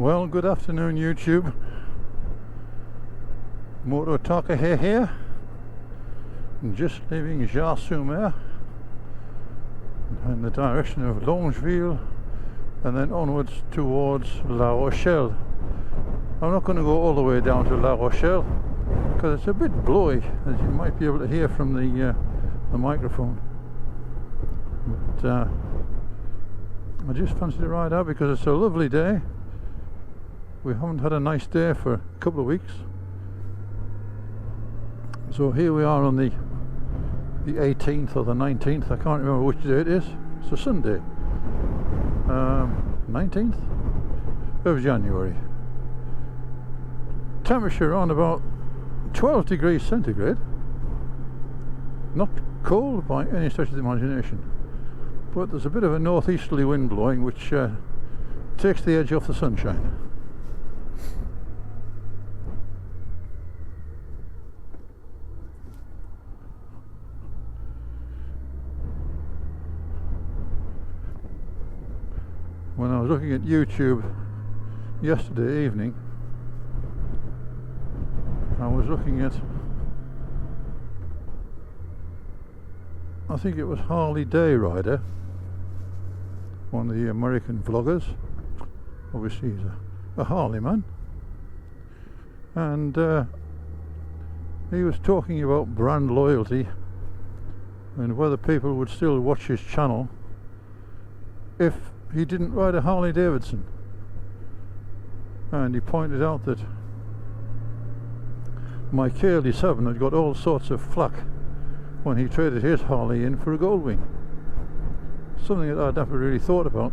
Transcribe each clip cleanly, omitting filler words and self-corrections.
Well, good afternoon YouTube. Moto Takahe here, just leaving Jar-sur-Mer in the direction of Longeville and then onwards towards La Rochelle. I'm not going to go all the way down to La Rochelle because it's a bit blowy, as you might be able to hear from the microphone. But I just fancied a ride out because it's a lovely day. We haven't had a nice day for a couple of weeks. So here we are on the 18th or the 19th, I can't remember which day it is. It's a Sunday. 19th of January. Temperature on about 12 degrees centigrade. Not cold by any stretch of the imagination. But there's a bit of a northeasterly wind blowing which takes the edge off the sunshine. When I was looking at YouTube yesterday evening, I was looking at, I think it was Harley Day Rider, one of the American vloggers. Obviously he's a Harley man, and he was talking about brand loyalty and whether people would still watch his channel if he didn't ride a Harley Davidson. And he pointed out that my KLD7 had got all sorts of flack when he traded his Harley in for a Goldwing. Something that I'd never really thought about.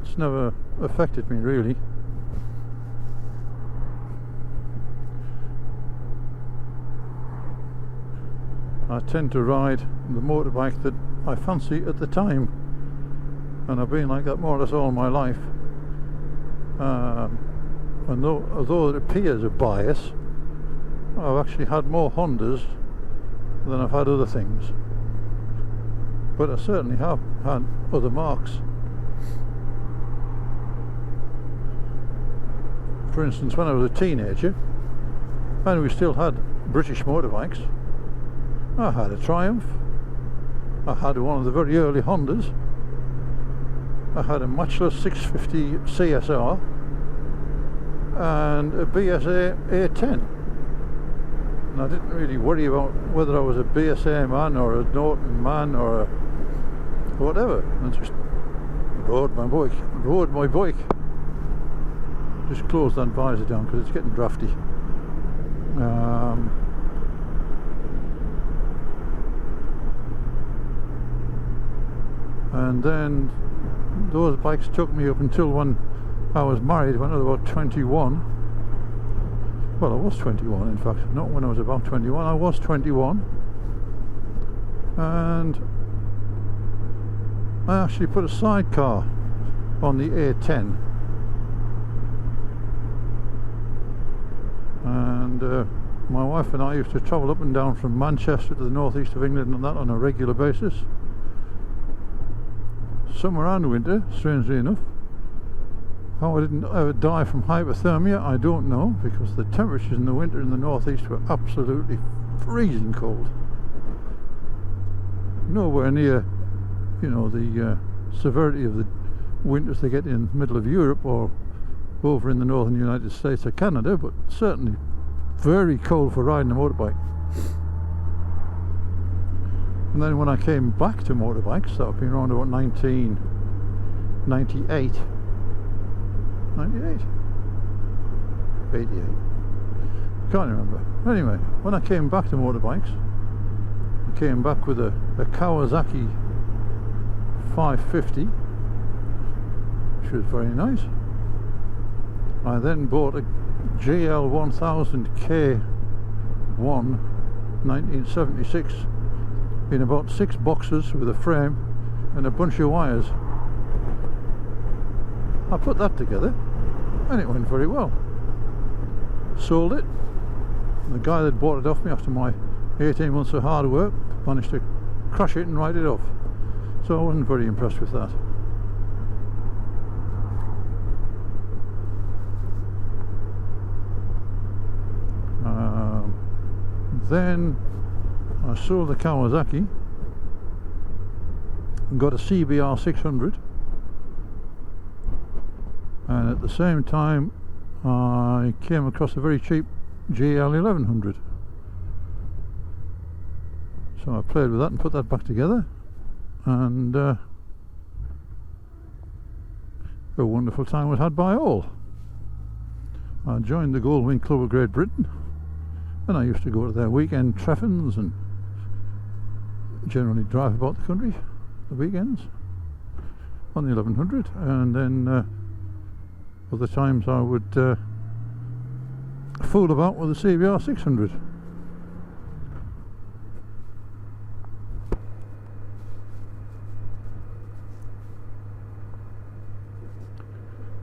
It's never affected me really. I tend to ride the motorbike that I fancy at the time, and I've been like that more or less all my life. And although it appears a bias, I've actually had more Hondas than I've had other things. But I certainly have had other marques. For instance, when I was a teenager and we still had British motorbikes, I had a Triumph, I had one of the very early Hondas, I had a matchless 650 CSR and a BSA A10. And I didn't really worry about whether I was a BSA man or a Norton man or a whatever. I just rode my bike. Just close that visor down because it's getting drafty. And then those bikes took me up until when I was married, when I was about 21. Well, I was 21 in fact, not when I was about 21, I was 21. And I actually put a sidecar on the A10. And my wife and I used to travel up and down from Manchester to the northeast of England and that on a regular basis. Summer and winter, strangely enough. How I didn't ever die from hypothermia, I don't know, because the temperatures in the winter in the northeast were absolutely freezing cold. Nowhere near, you know, the severity of the winters they get in the middle of Europe or over in the northern United States or Canada, but certainly very cold for riding a motorbike. And then when I came back to motorbikes, that would be around about 1998. 98? 88? Can't remember. Anyway, when I came back to motorbikes, I came back with a Kawasaki 550, which was very nice. I then bought a GL 1000 K1 1976 in about 6 boxes with a frame and a bunch of wires. I put that together and it went very well. Sold it. The guy that bought it off me after my 18 months of hard work managed to crash it and write it off. So I wasn't very impressed with that. Then I sold the Kawasaki and got a CBR 600, and at the same time I came across a very cheap GL 1100. So I played with that and put that back together, and a wonderful time was had by all. I joined the Goldwing Club of Great Britain, and I used to go to their weekend treffins and generally drive about the country the weekends on the 1100, and then other times I would fool about with the CBR 600.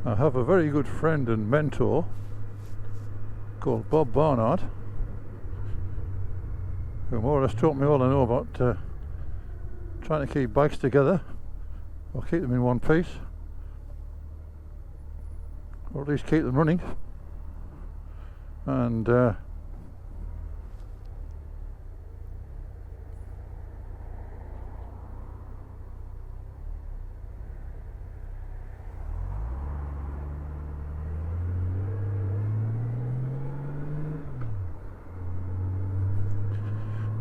I have a very good friend and mentor called Bob Barnard, who more or less taught me all I know about trying to keep bikes together, or keep them in one piece, or at least keep them running. And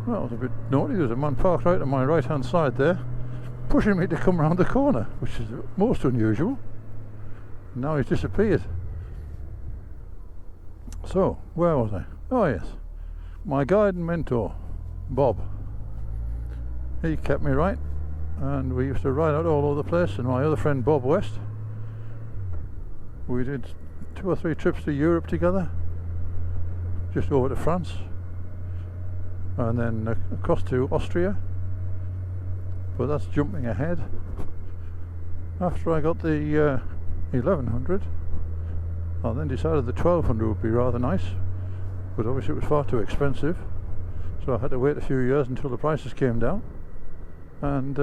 well, it was a bit naughty. There's a man parked right on my right hand side there, pushing me to come round the corner, which is most unusual. Now he's disappeared. So, where was I? Oh yes, my guide and mentor, Bob. He kept me right, and we used to ride out all over the place. And my other friend Bob West, we did 2 or 3 trips to Europe together, just over to France, and then across to Austria, but that's jumping ahead. After I got the 1100, I then decided the 1200 would be rather nice, but obviously it was far too expensive, so I had to wait a few years until the prices came down, and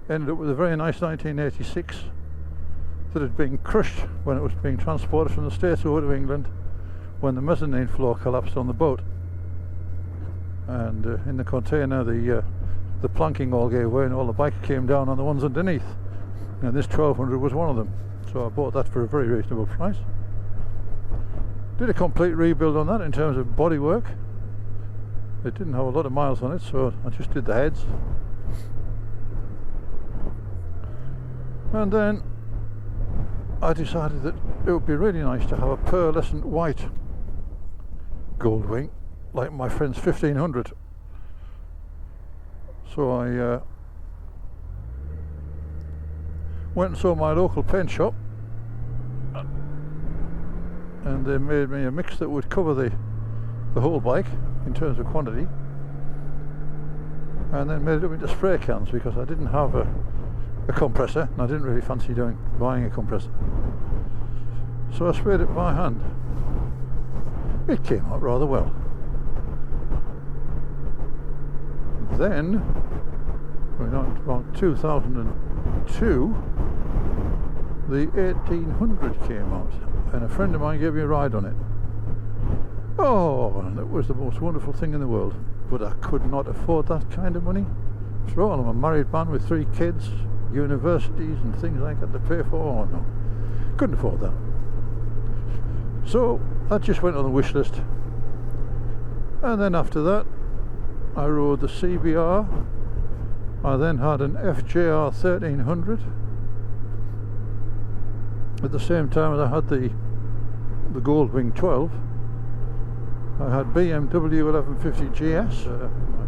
ended up with a very nice 1986 that had been crushed when it was being transported from the States over to England when the mezzanine floor collapsed on the boat. And in the container the planking all gave way and all the bikes came down on the ones underneath, and this 1200 was one of them. So I bought that for a very reasonable price. Did a complete rebuild on that in terms of bodywork. It didn't have a lot of miles on it, so I just did the heads. And then I decided that it would be really nice to have a pearlescent white Goldwing like my friend's 1500. So I went and saw my local paint shop, and they made me a mix that would cover the whole bike in terms of quantity, and then made it up into spray cans because I didn't have a compressor, and I didn't really fancy buying a compressor. So I sprayed it by hand. It came out rather well. Then, around 2002, the 1800 came out, and a friend of mine gave me a ride on it. Oh, and it was the most wonderful thing in the world, but I could not afford that kind of money. After all, I'm a married man with 3 kids, universities and things like that to pay for. Oh no, couldn't afford that. So that just went on the wish list. And then after that, I rode the CBR. I then had an FJR 1300. At the same time as I had the Goldwing 12, I had BMW 1150 GS,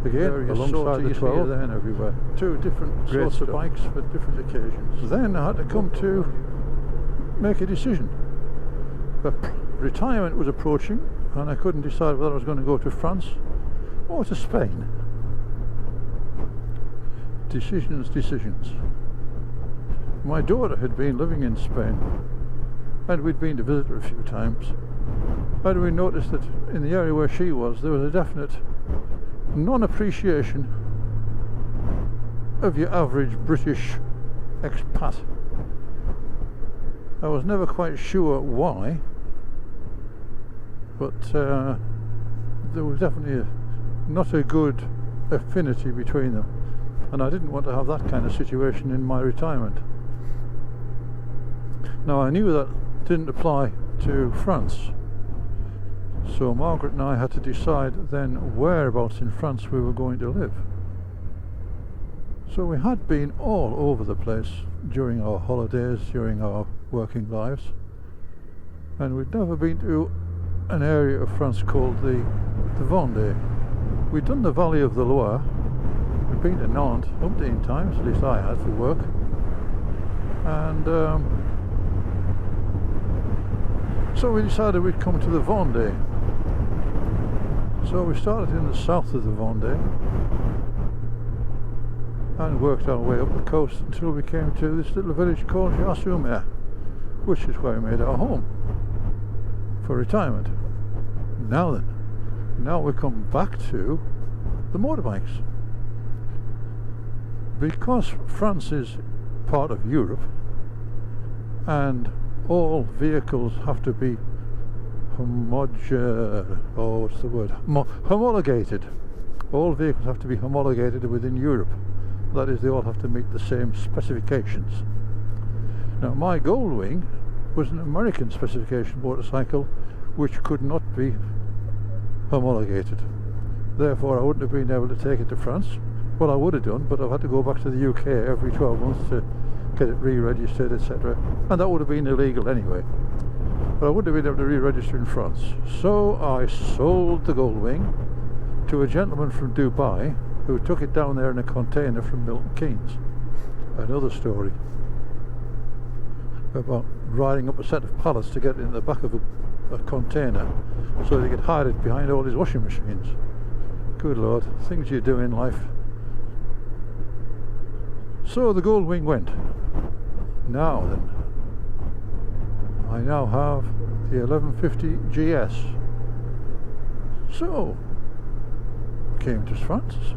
again alongside the 12, there and everywhere. 2 different sorts of bikes for different occasions. Then I had to come to make a decision. But retirement was approaching, and I couldn't decide whether I was going to go to France or to Spain. Decisions. My daughter had been living in Spain, and we'd been to visit her a few times, and we noticed that in the area where she was, there was a definite non-appreciation of your average British expat. I was never quite sure why, but there was definitely not a good affinity between them, and I didn't want to have that kind of situation in my retirement. Now I knew that didn't apply to France, so Margaret and I had to decide then whereabouts in France we were going to live. So we had been all over the place during our holidays, during our working lives, and we'd never been to an area of France called the Vendée. We'd done the valley of the Loire, we'd been to Nantes umpteen times, at least I had, for work, and so we decided we'd come to the Vendée. So we started in the south of the Vendée and worked our way up the coast until we came to this little village called Gare-sur-Mer, which is where we made our home for retirement. Now then, now we come back to the motorbikes. Because France is part of Europe and all vehicles have to be homologated. All vehicles have to be homologated within Europe. That is, they all have to meet the same specifications. Now, my Goldwing was an American specification motorcycle which could not be homologated. Therefore, I wouldn't have been able to take it to France. Well, I would have done, but I've had to go back to the UK every 12 months to get it re-registered, etc. And that would have been illegal anyway. But I wouldn't have been able to re-register in France. So I sold the Goldwing to a gentleman from Dubai who took it down there in a container from Milton Keynes. Another story about riding up a set of pallets to get it in the back of a container so they could hide it behind all these washing machines. Good Lord, things you do in life. So the Goldwing went. Now then, I now have the 1150 GS. So, came to France.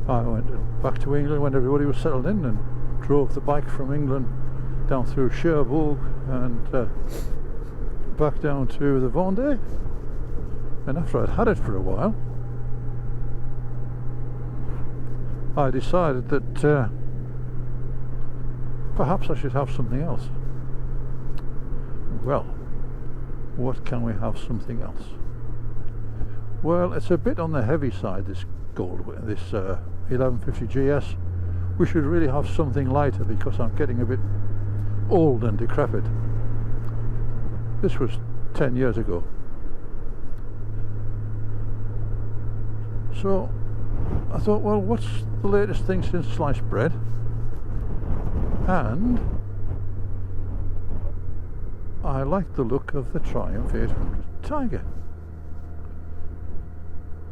I went back to England when everybody was settled in and drove the bike from England down through Cherbourg and back down to the Vendée. And after I'd had it for a while, I decided that perhaps I should have something else. Well, what can we have something else? Well, it's a bit on the heavy side, this 1150 GS. We should really have something lighter because I'm getting a bit old and decrepit. This was 10 years ago. So I thought, well, what's the latest thing since sliced bread? And I liked the look of the Triumph 800 Tiger.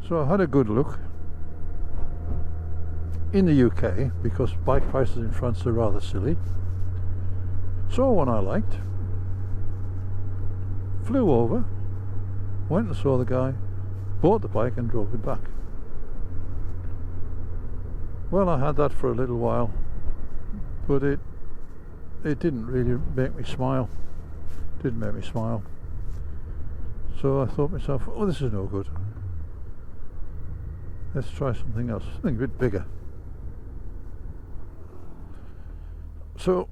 So I had a good look in the UK because bike prices in France are rather silly. Saw one I liked, flew over, went and saw the guy, bought the bike and drove it back. Well, I had that for a little while, but it didn't really make me smile. Didn't make me smile. So I thought to myself, oh, this is no good. Let's try something else, something a bit bigger. So,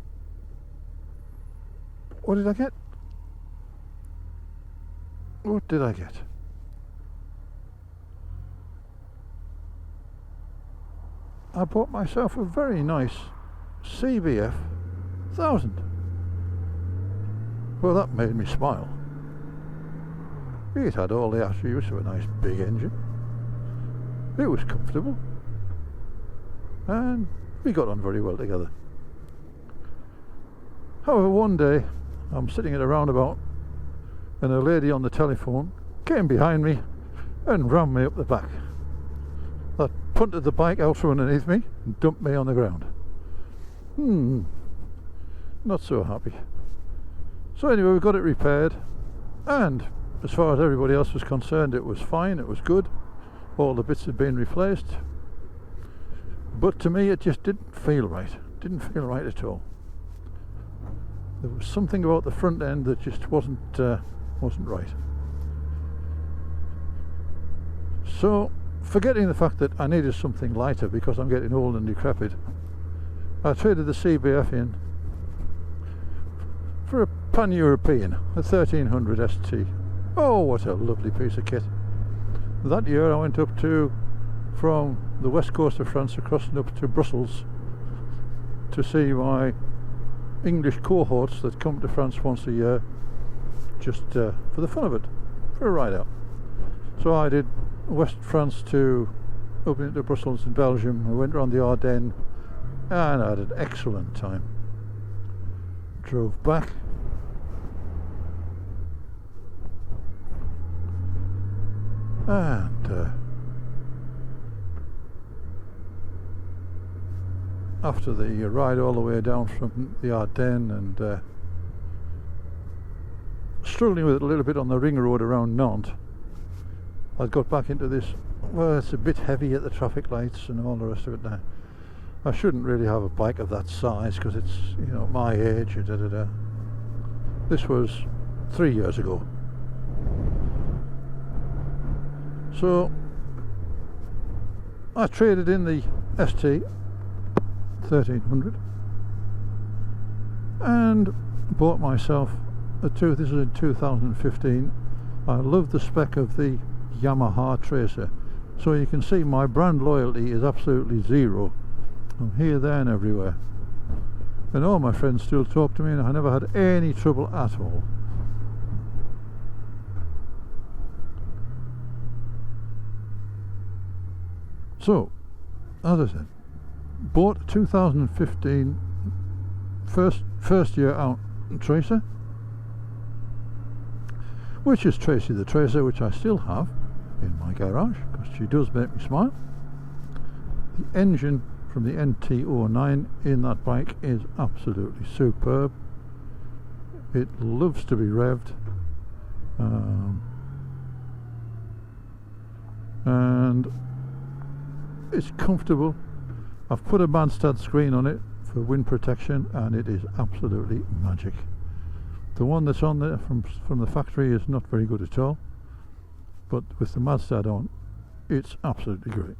what did I get? What did I get? I bought myself a very nice CBF 1000. Well, that made me smile. It had all the attributes of a nice big engine. It was comfortable. And we got on very well together. However, one day I'm sitting at a roundabout and a lady on the telephone came behind me and rammed me up the back. That punted the bike out from underneath me and dumped me on the ground. Not so happy. So anyway, we got it repaired, and as far as everybody else was concerned, it was fine, it was good. All the bits had been replaced. But to me, it just didn't feel right. Didn't feel right at all. There was something about the front end that just wasn't right. So, forgetting the fact that I needed something lighter because I'm getting old and decrepit, I traded the CBF in for a Pan-European, a 1300 ST. Oh, what a lovely piece of kit. That year I went up from the west coast of France across and up to Brussels to see my English cohorts that come to France once a year, just for the fun of it, for a ride out. So I did West France to up into Brussels in Belgium. I went around the Ardennes and I had an excellent time. Drove back. And after the ride all the way down from the Ardennes and struggling with it a little bit on the ring road around Nantes, I got back into this, well, it's a bit heavy at the traffic lights and all the rest of it now. I shouldn't really have a bike of that size because it's, you know, my age, This was 3 years ago. So I traded in the ST 1300 and bought myself this is in 2015. I love the spec of the Yamaha Tracer, so you can see my brand loyalty is absolutely zero. I'm here, there and everywhere, and all my friends still talk to me and I never had any trouble at all. So, as I said, bought 2015 first year out Tracer, which is Tracy the Tracer, which I still have in my garage because she does make me smile. The engine from the NT09 in that bike is absolutely superb. It loves to be revved, and it's comfortable. I've put a Manstad screen on it for wind protection and it is absolutely magic. The one that's on there from the factory is not very good at all, but with the Manstad on, it's absolutely great.